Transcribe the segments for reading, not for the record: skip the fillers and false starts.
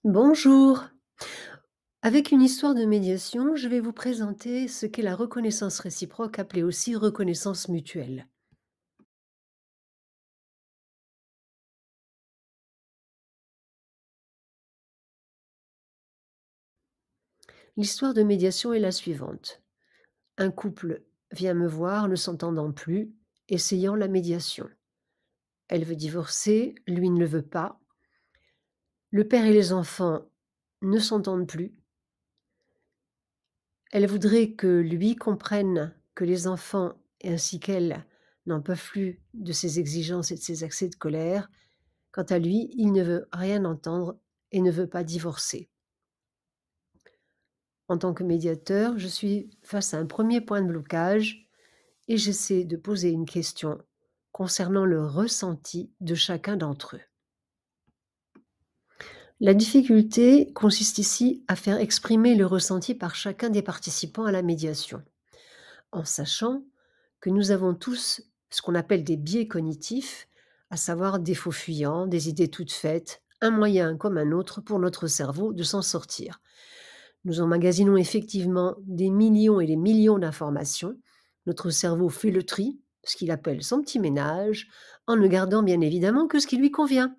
Bonjour. Avec une histoire de médiation, je vais vous présenter ce qu'est la reconnaissance réciproque, appelée aussi reconnaissance mutuelle. L'histoire de médiation est la suivante. Un couple vient me voir ne s'entendant plus, essayant la médiation. Elle veut divorcer, lui ne le veut pas. Le père et les enfants ne s'entendent plus. Elle voudrait que lui comprenne que les enfants, ainsi qu'elle, n'en peuvent plus de ses exigences et de ses accès de colère. Quant à lui, il ne veut rien entendre et ne veut pas divorcer. En tant que médiateur, je suis face à un premier point de blocage et j'essaie de poser une question concernant le ressenti de chacun d'entre eux. La difficulté consiste ici à faire exprimer le ressenti par chacun des participants à la médiation, en sachant que nous avons tous ce qu'on appelle des biais cognitifs, à savoir des faux fuyants, des idées toutes faites, un moyen comme un autre pour notre cerveau de s'en sortir. Nous emmagasinons effectivement des millions et des millions d'informations. Notre cerveau fait le tri, ce qu'il appelle son petit ménage, en ne gardant bien évidemment que ce qui lui convient.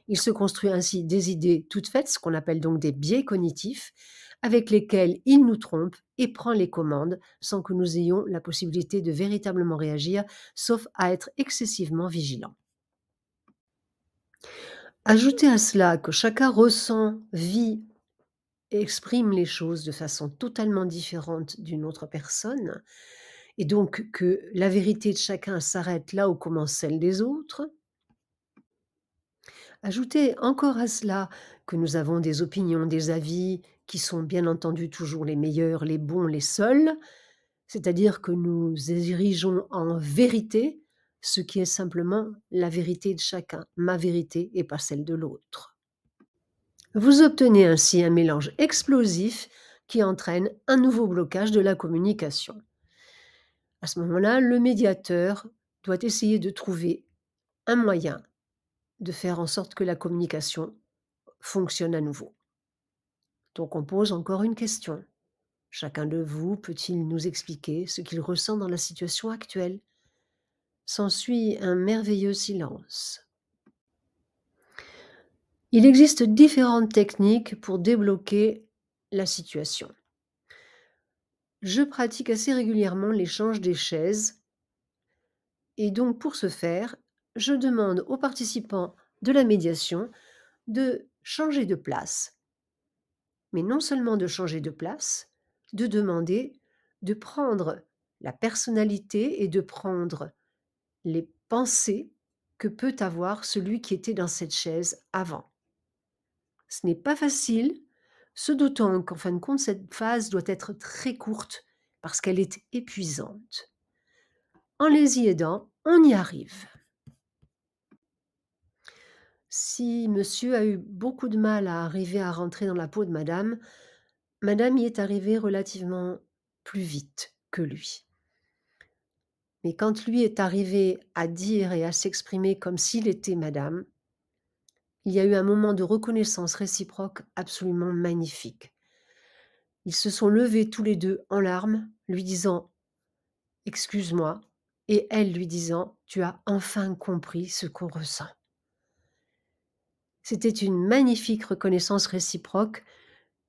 Il se construit ainsi des idées toutes faites, ce qu'on appelle donc des biais cognitifs, avec lesquels il nous trompe et prend les commandes sans que nous ayons la possibilité de véritablement réagir, sauf à être excessivement vigilants. Ajoutez à cela que chacun ressent, vit et exprime les choses de façon totalement différente d'une autre personne, et donc que la vérité de chacun s'arrête là où commence celle des autres. Ajoutez encore à cela que nous avons des opinions, des avis qui sont bien entendu toujours les meilleurs, les bons, les seuls, c'est-à-dire que nous érigeons en vérité ce qui est simplement la vérité de chacun, ma vérité et pas celle de l'autre. Vous obtenez ainsi un mélange explosif qui entraîne un nouveau blocage de la communication. À ce moment-là, le médiateur doit essayer de trouver un moyen de faire en sorte que la communication fonctionne à nouveau. Donc on pose encore une question. Chacun de vous peut-il nous expliquer ce qu'il ressent dans la situation actuelle? S'ensuit un merveilleux silence. Il existe différentes techniques pour débloquer la situation. Je pratique assez régulièrement l'échange des chaises et donc pour ce faire, je demande aux participants de la médiation de changer de place. Mais non seulement de changer de place, de demander de prendre la personnalité et de prendre les pensées que peut avoir celui qui était dans cette chaise avant. Ce n'est pas facile, ce d'autant qu'en fin de compte, cette phase doit être très courte parce qu'elle est épuisante. En les y aidant, on y arrive. Si monsieur a eu beaucoup de mal à arriver à rentrer dans la peau de madame, madame y est arrivée relativement plus vite que lui. Mais quand lui est arrivé à dire et à s'exprimer comme s'il était madame, il y a eu un moment de reconnaissance réciproque absolument magnifique. Ils se sont levés tous les deux en larmes, lui disant: «Excuse-moi», et elle lui disant: «Tu as enfin compris ce qu'on ressent». C'était une magnifique reconnaissance réciproque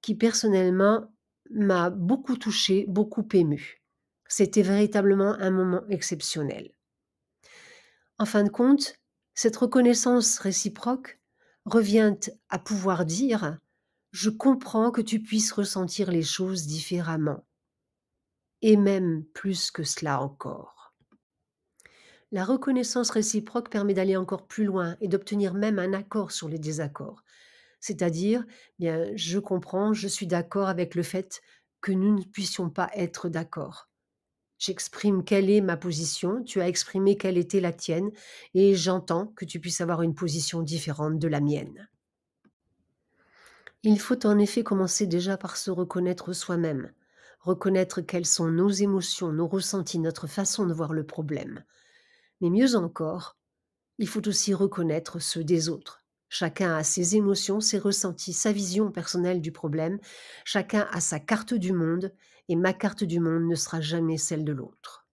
qui personnellement m'a beaucoup touchée, beaucoup émue. C'était véritablement un moment exceptionnel. En fin de compte, cette reconnaissance réciproque revient à pouvoir dire: «Je comprends que tu puisses ressentir les choses différemment» et même plus que cela encore. La reconnaissance réciproque permet d'aller encore plus loin et d'obtenir même un accord sur les désaccords. C'est-à-dire, bien, je comprends, je suis d'accord avec le fait que nous ne puissions pas être d'accord. J'exprime quelle est ma position, tu as exprimé quelle était la tienne, et j'entends que tu puisses avoir une position différente de la mienne. Il faut en effet commencer déjà par se reconnaître soi-même, reconnaître quelles sont nos émotions, nos ressentis, notre façon de voir le problème. Mais mieux encore, il faut aussi reconnaître ceux des autres. Chacun a ses émotions, ses ressentis, sa vision personnelle du problème. Chacun a sa carte du monde et ma carte du monde ne sera jamais celle de l'autre.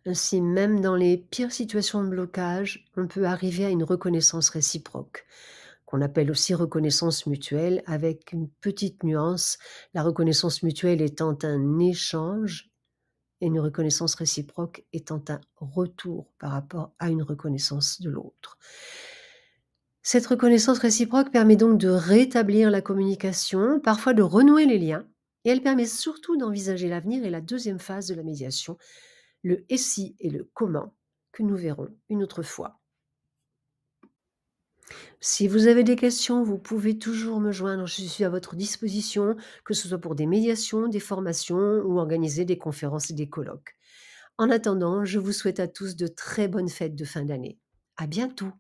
Ainsi, même dans les pires situations de blocage, on peut arriver à une reconnaissance réciproque, qu'on appelle aussi reconnaissance mutuelle, avec une petite nuance, la reconnaissance mutuelle étant un échange et une reconnaissance réciproque étant un retour par rapport à une reconnaissance de l'autre. Cette reconnaissance réciproque permet donc de rétablir la communication, parfois de renouer les liens, et elle permet surtout d'envisager l'avenir et la deuxième phase de la médiation, le et si et le comment, que nous verrons une autre fois. Si vous avez des questions, vous pouvez toujours me joindre, je suis à votre disposition, que ce soit pour des médiations, des formations ou organiser des conférences et des colloques. En attendant, je vous souhaite à tous de très bonnes fêtes de fin d'année. À bientôt!